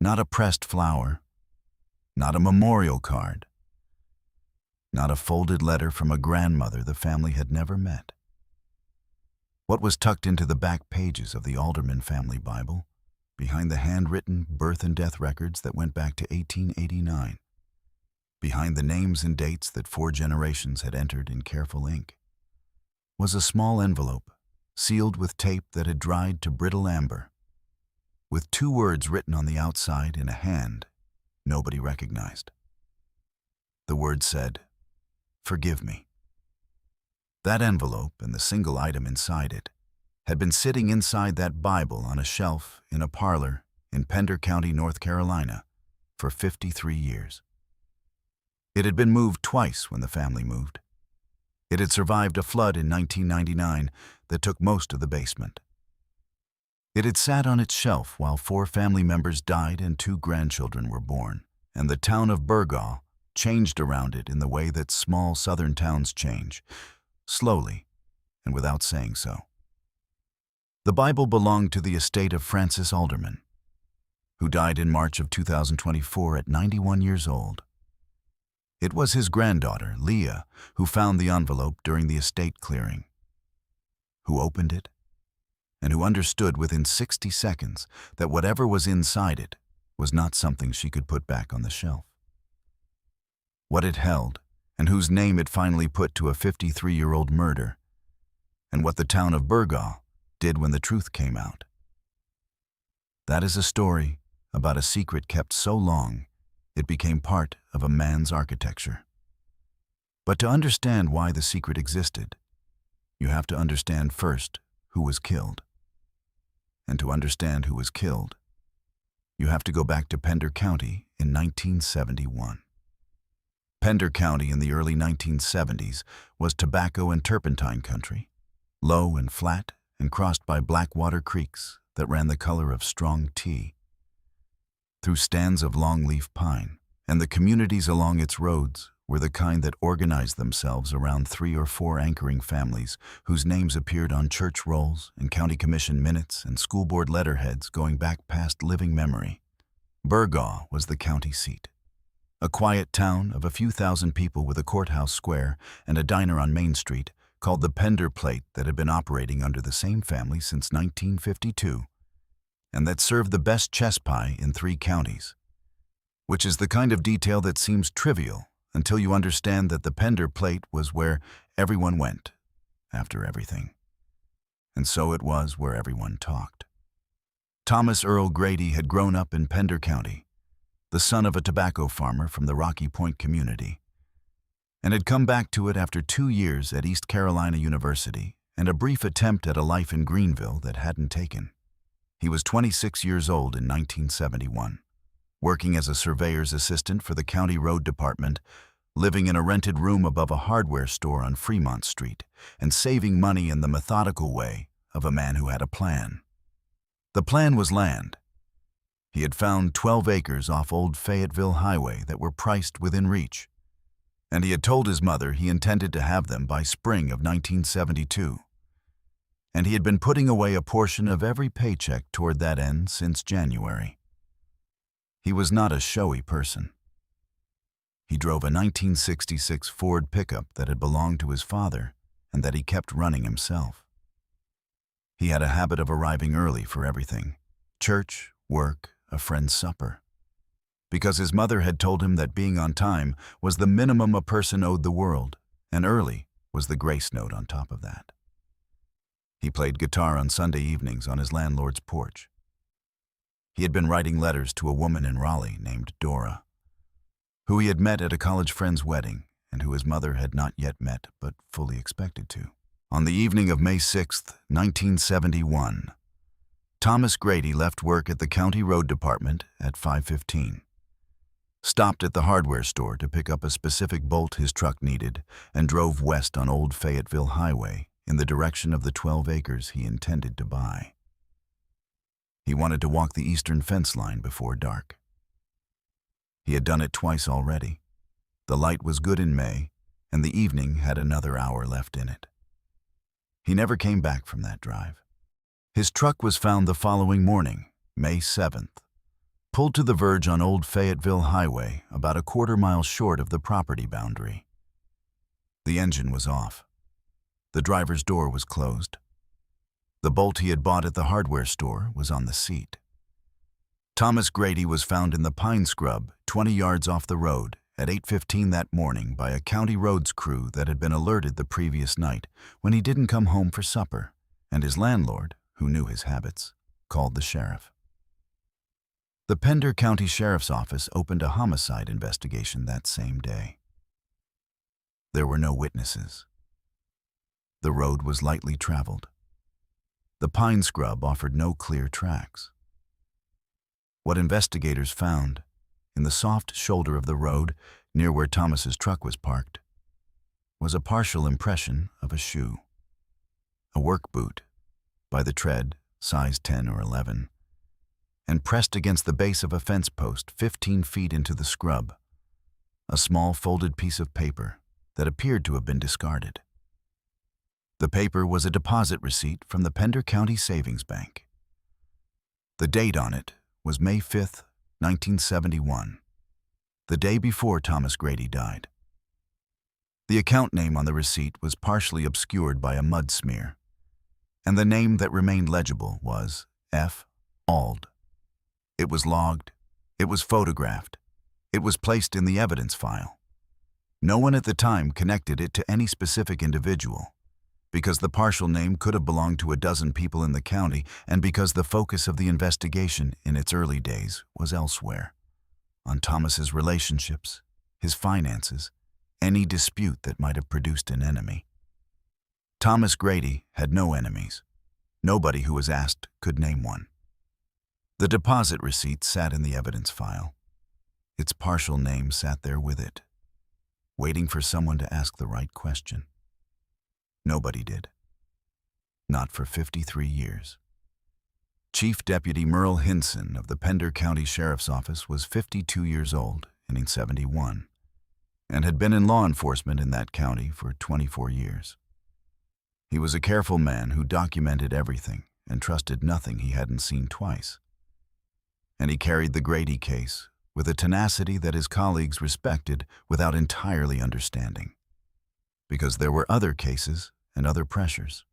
Not a pressed flower, not a memorial card, not a folded letter from a grandmother the family had never met. What was tucked into the back pages of the Alderman family Bible, behind the handwritten birth and death records that went back to 1889, behind the names and dates that 4 generations had entered in careful ink, was a small envelope sealed with tape that had dried to brittle amber, with 2 words written on the outside in a hand nobody recognized. The word said, "Forgive me." That envelope and the single item inside it had been sitting inside that Bible on a shelf in a parlor in Pender County, North Carolina, for 53 years. It had been moved twice when the family moved. It had survived a flood in 1999 that took most of the basement. It had sat on its shelf while 4 family members died and 2 grandchildren were born, and the town of Burgaw changed around it in the way that small southern towns change, slowly and without saying so. The Bible belonged to the estate of Francis Alderman, who died in March of 2024 at 91 years old. It was his granddaughter, Leah, who found the envelope during the estate clearing, who opened it, and who understood within 60 seconds that whatever was inside it was not something she could put back on the shelf. What it held, and whose name it finally put to a 53-year-old murder, and what the town of Burgaw did when the truth came out. That is a story about a secret kept so long it became part of a man's architecture. But to understand why the secret existed, you have to understand first who was killed. And to understand who was killed, you have to go back to Pender County in 1971. Pender County in the early 1970s was tobacco and turpentine country, low and flat and crossed by blackwater creeks that ran the color of strong tea. Through stands of longleaf pine, and the communities along its roads were the kind that organized themselves around 3 or 4 anchoring families whose names appeared on church rolls and county commission minutes and school board letterheads going back past living memory. Burgaw was the county seat, a quiet town of a few thousand people with a courthouse square and a diner on Main Street called the Pender Plate that had been operating under the same family since 1952, and that served the best chess pie in 3 counties, which is the kind of detail that seems trivial until you understand that the Pender Plate was where everyone went after everything. And so it was where everyone talked. Thomas Earl Grady had grown up in Pender County, the son of a tobacco farmer from the Rocky Point community, and had come back to it after 2 years at East Carolina University and a brief attempt at a life in Greenville that hadn't taken. He was 26 years old in 1971, working as a surveyor's assistant for the county road department, living in a rented room above a hardware store on Fremont Street, and saving money in the methodical way of a man who had a plan. The plan was land. He had found 12 acres off Old Fayetteville Highway that were priced within reach, and he had told his mother he intended to have them by spring of 1972. And he had been putting away a portion of every paycheck toward that end since January. He was not a showy person. He drove a 1966 Ford pickup that had belonged to his father and that he kept running himself. He had a habit of arriving early for everything: church, work, a friend's supper, because his mother had told him that being on time was the minimum a person owed the world, and early was the grace note on top of that. He played guitar on Sunday evenings on his landlord's porch. He had been writing letters to a woman in Raleigh named Dora, who he had met at a college friend's wedding and who his mother had not yet met but fully expected to. On the evening of May 6, 1971, Thomas Grady left work at the county road department at 5:15, stopped at the hardware store to pick up a specific bolt his truck needed, and drove west on Old Fayetteville Highway in the direction of the 12 acres he intended to buy. He wanted to walk the eastern fence line before dark. He had done it twice already. The light was good in May, and the evening had another hour left in it. He never came back from that drive. His truck was found the following morning, May 7th, pulled to the verge on Old Fayetteville Highway, about a quarter-mile short of the property boundary. The engine was off. The driver's door was closed. The bolt he had bought at the hardware store was on the seat. Thomas Grady was found in the pine scrub 20 yards off the road at 8:15 that morning by a county roads crew that had been alerted the previous night when he didn't come home for supper, and his landlord, who knew his habits, called the sheriff. The Pender County Sheriff's Office opened a homicide investigation that same day. There were no witnesses. The road was lightly traveled. The pine scrub offered no clear tracks. What investigators found, in the soft shoulder of the road near where Thomas's truck was parked, was a partial impression of a shoe. A work boot, by the tread, size 10 or 11, and pressed against the base of a fence post 15 feet into the scrub, a small folded piece of paper that appeared to have been discarded. The paper was a deposit receipt from the Pender County Savings Bank. The date on it was May 5, 1971, the day before Thomas Grady died. The account name on the receipt was partially obscured by a mud smear, and the name that remained legible was F. Auld. It was logged, it was photographed, it was placed in the evidence file. No one at the time connected it to any specific individual, because the partial name could have belonged to a dozen people in the county and because the focus of the investigation in its early days was elsewhere, on Thomas's relationships, his finances, any dispute that might have produced an enemy. Thomas Grady had no enemies. Nobody who was asked could name one. The deposit receipt sat in the evidence file. Its partial name sat there with it, waiting for someone to ask the right question. Nobody did. Not for 53 years. Chief Deputy Merle Hinson of the Pender County Sheriff's Office was 52 years old in 1971 and had been in law enforcement in that county for 24 years. He was a careful man who documented everything and trusted nothing he hadn't seen twice. And he carried the Grady case with a tenacity that his colleagues respected without entirely understanding. Because there were other cases and other pressures.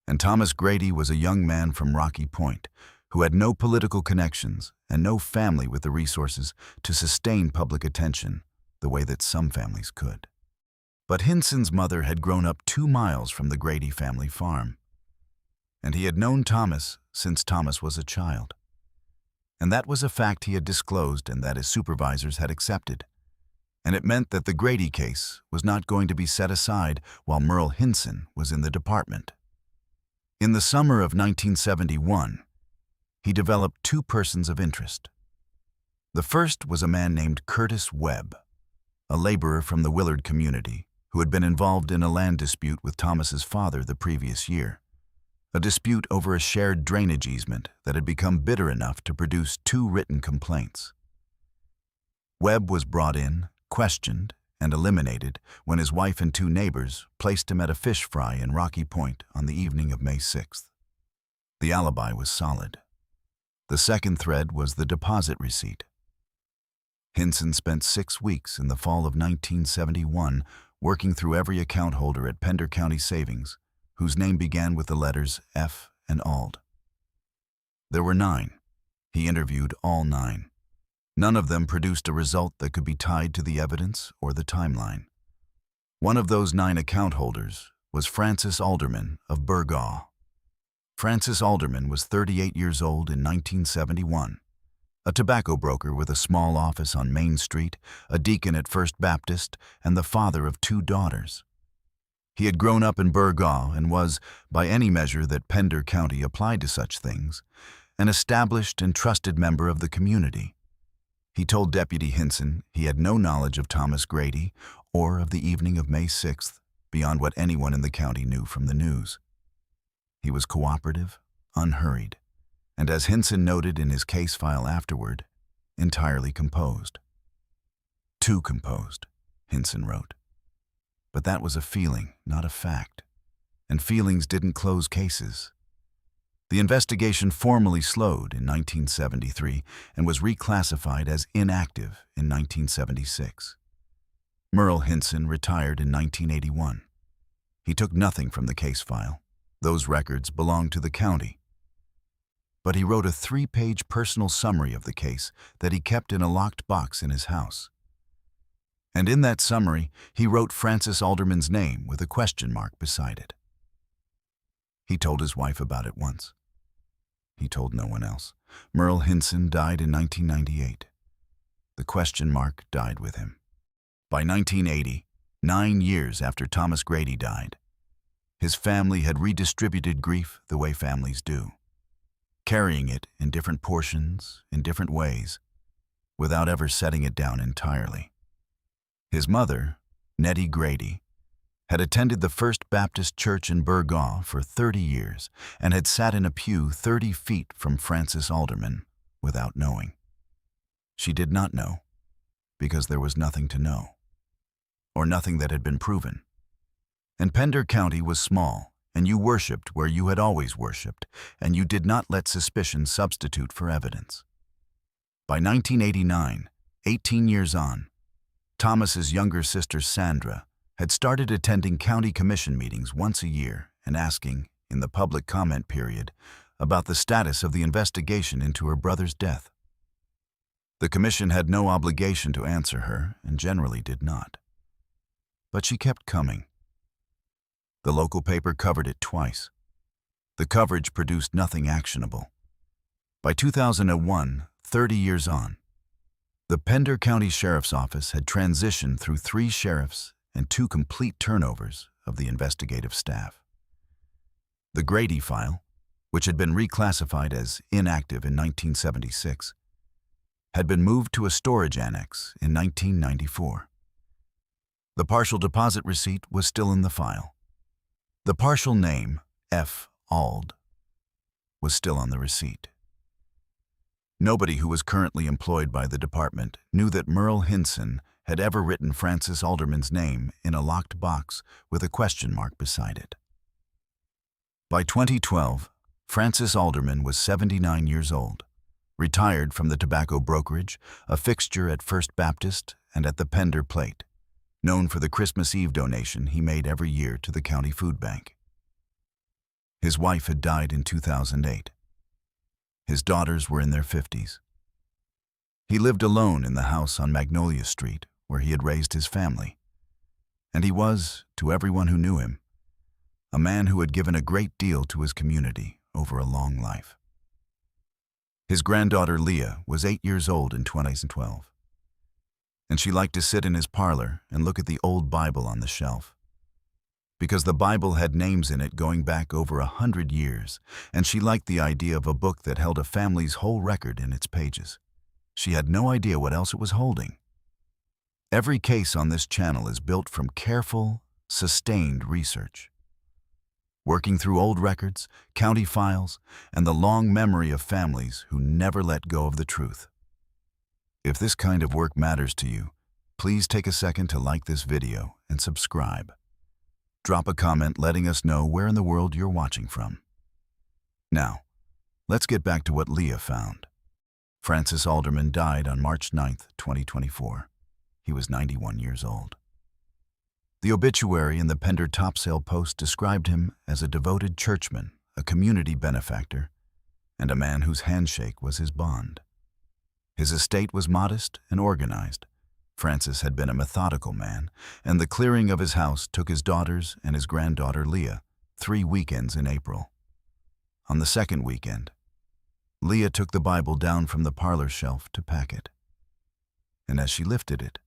And Thomas Grady was a young man from Rocky Point who had no political connections and no family with the resources to sustain public attention the way that some families could. But Hinson's mother had grown up 2 miles from the Grady family farm, and he had known Thomas since Thomas was a child. And that was a fact he had disclosed and that his supervisors had accepted. And it meant that the Grady case was not going to be set aside while Merle Hinson was in the department. In the summer of 1971, he developed 2 persons of interest. The first was a man named Curtis Webb, a laborer from the Willard community who had been involved in a land dispute with Thomas's father the previous year, a dispute over a shared drainage easement that had become bitter enough to produce 2 written complaints. Webb was brought in, questioned, and eliminated when his wife and 2 neighbors placed him at a fish fry in Rocky Point on the evening of May 6th. The alibi was solid. The second thread was the deposit receipt. Hinson spent 6 weeks in the fall of 1971 working through every account holder at Pender County Savings, whose name began with the letters F and Auld. There were 9. He interviewed all 9. None of them produced a result that could be tied to the evidence or the timeline. One of those 9 account holders was Francis Alderman of Burgaw. Francis Alderman was 38 years old in 1971, a tobacco broker with a small office on Main Street, a deacon at First Baptist, and the father of 2 daughters. He had grown up in Burgaw and was, by any measure that Pender County applied to such things, an established and trusted member of the community. He told Deputy Hinson he had no knowledge of Thomas Grady or of the evening of May 6th beyond what anyone in the county knew from the news. He was cooperative, unhurried, and as Hinson noted in his case file afterward, entirely composed. Too composed, Hinson wrote. But that was a feeling, not a fact, and feelings didn't close cases. The investigation formally slowed in 1973 and was reclassified as inactive in 1976. Merle Hinson retired in 1981. He took nothing from the case file. Those records belonged to the county. But he wrote a 3-page personal summary of the case that he kept in a locked box in his house. And in that summary, he wrote Francis Alderman's name with a question mark beside it. He told his wife about it once. He told no one else. Merle Hinson died in 1998. The question mark died with him. By 1980, 9 years after Thomas Grady died, his family had redistributed grief the way families do, carrying it in different portions, in different ways, without ever setting it down entirely. His mother, Nettie Grady, had attended the First Baptist Church in Burgaw for 30 years and had sat in a pew 30 feet from Francis Alderman without knowing. She did not know because there was nothing to know, or nothing that had been proven. And Pender County was small, and you worshipped where you had always worshipped, and you did not let suspicion substitute for evidence. By 1989, 18 years on, Thomas's younger sister Sandra had started attending county commission meetings once a year and asking, in the public comment period, about the status of the investigation into her brother's death. The commission had no obligation to answer her and generally did not. But she kept coming. The local paper covered it twice. The coverage produced nothing actionable. By 2001, 30 years on, the Pender County Sheriff's Office had transitioned through 3 sheriffs and 2 complete turnovers of the investigative staff. The Grady file, which had been reclassified as inactive in 1976, had been moved to a storage annex in 1994. The partial deposit receipt was still in the file. The partial name, F. Ald, was still on the receipt. Nobody who was currently employed by the department knew that Merle Hinson had ever written Francis Alderman's name in a locked box with a question mark beside it. By 2012, Francis Alderman was 79 years old, retired from the tobacco brokerage, a fixture at First Baptist and at the Pender Plate, known for the Christmas Eve donation he made every year to the county food bank. His wife had died in 2008. His daughters were in their 50s. He lived alone in the house on Magnolia Street, where he had raised his family. And he was, to everyone who knew him, a man who had given a great deal to his community over a long life. His granddaughter Leah was 8 years old in 2012, and she liked to sit in his parlor and look at the old Bible on the shelf. Because the Bible had names in it going back over 100 years, and she liked the idea of a book that held a family's whole record in its pages. She had no idea what else it was holding. Every case on this channel is built from careful, sustained research. Working through old records, county files, and the long memory of families who never let go of the truth. If this kind of work matters to you, please take a second to like this video and subscribe. Drop a comment letting us know where in the world you're watching from. Now, let's get back to what Leah found. Francis Alderman died on March 9, 2024. He was 91 years old. The obituary in the Pender Topsail Post described him as a devoted churchman, a community benefactor, and a man whose handshake was his bond. His estate was modest and organized. Francis had been a methodical man, and the clearing of his house took his daughters and his granddaughter Leah 3 weekends in April. On the second weekend, Leah took the Bible down from the parlor shelf to pack it. And as she lifted it,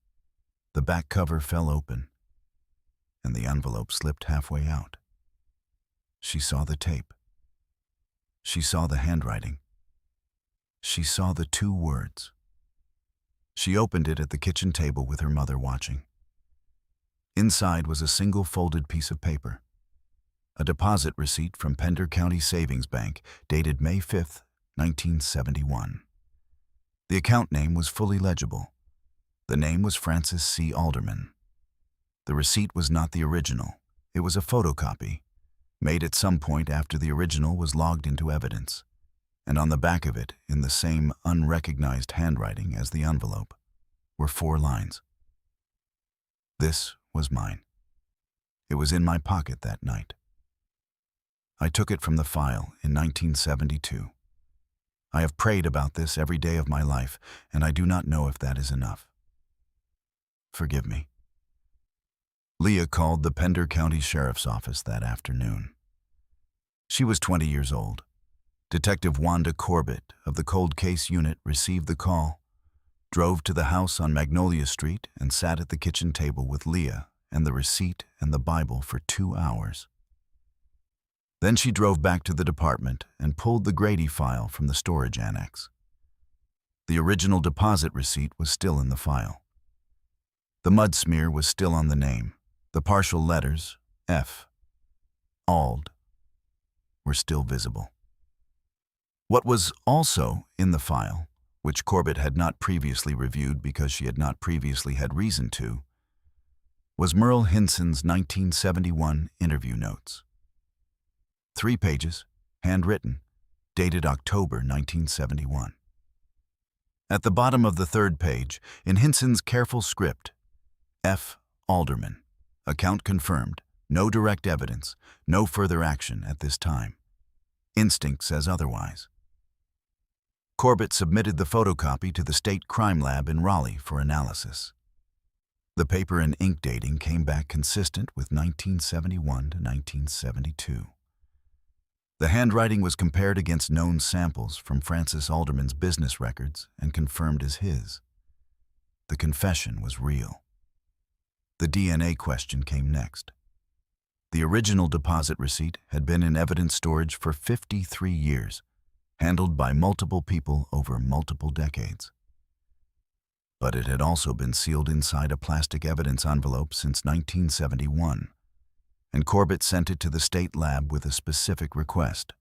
the back cover fell open, and the envelope slipped halfway out. She saw the tape. She saw the handwriting. She saw the 2 words. She opened it at the kitchen table with her mother watching. Inside was a single folded piece of paper, a deposit receipt from Pender County Savings Bank dated May 5, 1971. The account name was fully legible. The name was Francis C. Alderman. The receipt was not the original. It was a photocopy, made at some point after the original was logged into evidence, and on the back of it, in the same unrecognized handwriting as the envelope, were 4 lines. This was mine. It was in my pocket that night. I took it from the file in 1972. I have prayed about this every day of my life, and I do not know if that is enough. Forgive me. Leah called the Pender County Sheriff's Office that afternoon. She was 20 years old. Detective Wanda Corbett of the Cold Case Unit received the call, drove to the house on Magnolia Street, and sat at the kitchen table with Leah and the receipt and the Bible for 2 hours. Then she drove back to the department and pulled the Grady file from the storage annex. The original deposit receipt was still in the file. The mud smear was still on the name. The partial letters, F. Ald, were still visible. What was also in the file, which Corbett had not previously reviewed because she had not previously had reason to, was Merle Hinson's 1971 interview notes. 3 pages, handwritten, dated October 1971. At the bottom of the 3rd page, in Hinson's careful script, F. Alderman, account confirmed, no direct evidence, no further action at this time. Instinct says otherwise. Corbett submitted the photocopy to the State Crime Lab in Raleigh for analysis. The paper and ink dating came back consistent with 1971 to 1972. The handwriting was compared against known samples from Francis Alderman's business records and confirmed as his. The confession was real. The DNA question came next. The original deposit receipt had been in evidence storage for 53 years, handled by multiple people over multiple decades. But it had also been sealed inside a plastic evidence envelope since 1971. And Corbett sent it to the state lab with a specific request.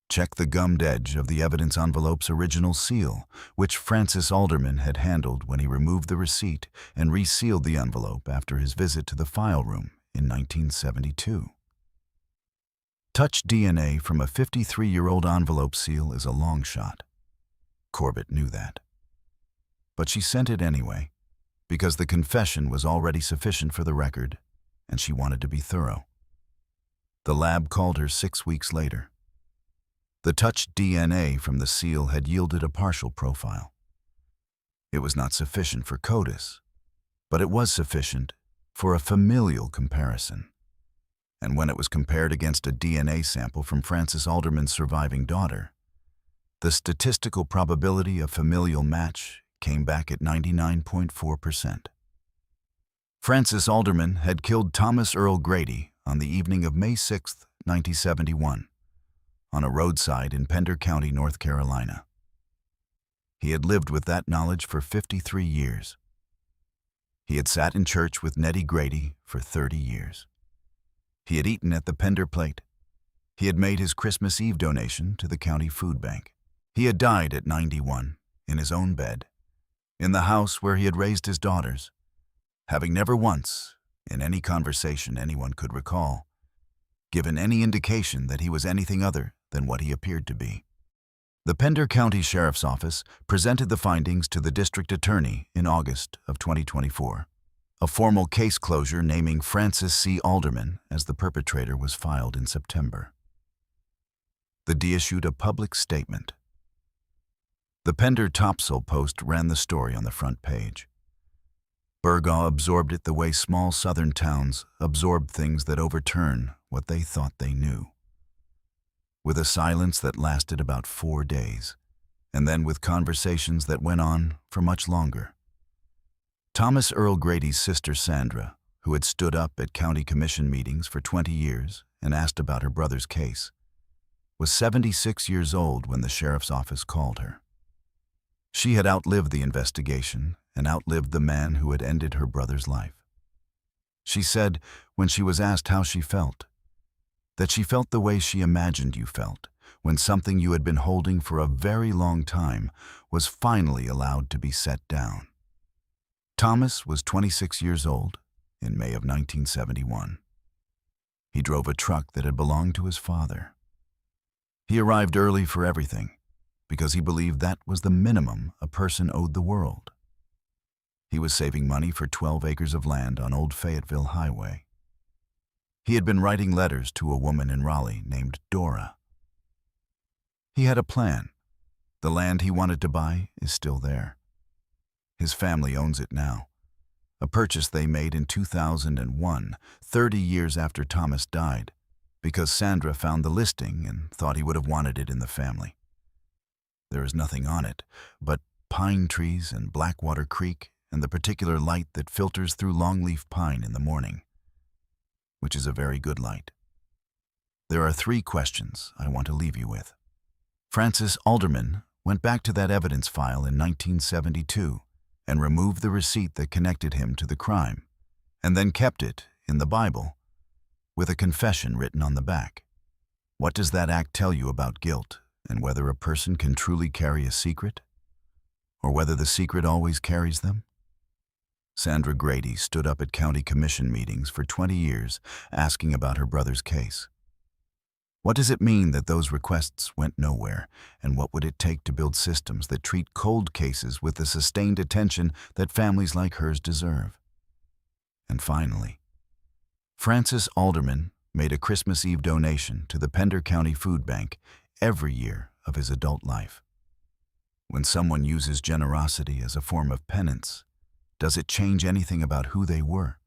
Check the gummed edge of the evidence envelope's original seal, which Francis Alderman had handled when he removed the receipt and resealed the envelope after his visit to the file room in 1972. Touch DNA from a 53-year-old envelope seal is a long shot. Corbett knew that. But she sent it anyway, because the confession was already sufficient for the record, and she wanted to be thorough. The lab called her 6 weeks later. The touched DNA from the seal had yielded a partial profile. It was not sufficient for CODIS, but it was sufficient for a familial comparison. And when it was compared against a DNA sample from Francis Alderman's surviving daughter, the statistical probability of familial match came back at 99.4%. Francis Alderman had killed Thomas Earl Grady on the evening of May 6, 1971, on a roadside in Pender County, North Carolina. He had lived with that knowledge for 53 years. He had sat in church with Nettie Grady for 30 years. He had eaten at the Pender Plate. He had made his Christmas Eve donation to the county food bank. He had died at 91, in his own bed, in the house where he had raised his daughters, having never once, in any conversation anyone could recall, given any indication that he was anything other than what he appeared to be. The Pender County Sheriff's Office presented the findings to the district attorney in August of 2024. A formal case closure naming Francis C. Alderman as the perpetrator was filed in September. The D issued a public statement. The Pender Topsail Post ran the story on the front page. Burgaw absorbed it the way small southern towns absorb things that overturn what they thought they knew. With a silence that lasted about 4 days, and then with conversations that went on for much longer. Thomas Earl Grady's sister Sandra, who had stood up at county commission meetings for 20 years and asked about her brother's case, was 76 years old when the sheriff's office called her. She had outlived the investigation and outlived the man who had ended her brother's life. She said, when she was asked how she felt, that she felt the way she imagined you felt when something you had been holding for a very long time was finally allowed to be set down. Thomas was 26 years old in May of 1971. He drove a truck that had belonged to his father. He arrived early for everything, because he believed that was the minimum a person owed the world. He was saving money for 12 acres of land on Old Fayetteville Highway. He had been writing letters to a woman in Raleigh named Dora. He had a plan. The land he wanted to buy is still there. His family owns it now, a purchase they made in 2001, 30 years after Thomas died, because Sandra found the listing and thought he would have wanted it in the family. There is nothing on it but pine trees and Blackwater Creek and the particular light that filters through longleaf pine in the morning, which is a very good light. There are 3 questions I want to leave you with. Francis Alderman went back to that evidence file in 1972 and removed the receipt that connected him to the crime, and then kept it in the Bible with a confession written on the back. What does that act tell you about guilt and whether a person can truly carry a secret, or whether the secret always carries them? Sandra Grady stood up at county commission meetings for 20 years asking about her brother's case. What does it mean that those requests went nowhere, and what would it take to build systems that treat cold cases with the sustained attention that families like hers deserve? And finally, Francis Alderman made a Christmas Eve donation to the Pender County Food Bank every year of his adult life. When someone uses generosity as a form of penance, does it change anything about who they were?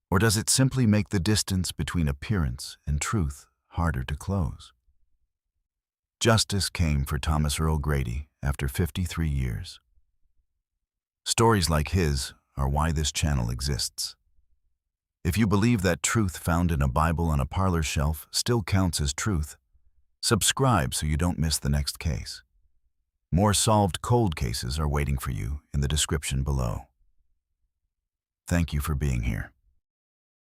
Or does it simply make the distance between appearance and truth harder to close? Justice came for Thomas Earl Grady after 53 years. Stories like his are why this channel exists. If you believe that truth found in a Bible on a parlor shelf still counts as truth, subscribe so you don't miss the next case. More solved cold cases are waiting for you in the description below. Thank you for being here.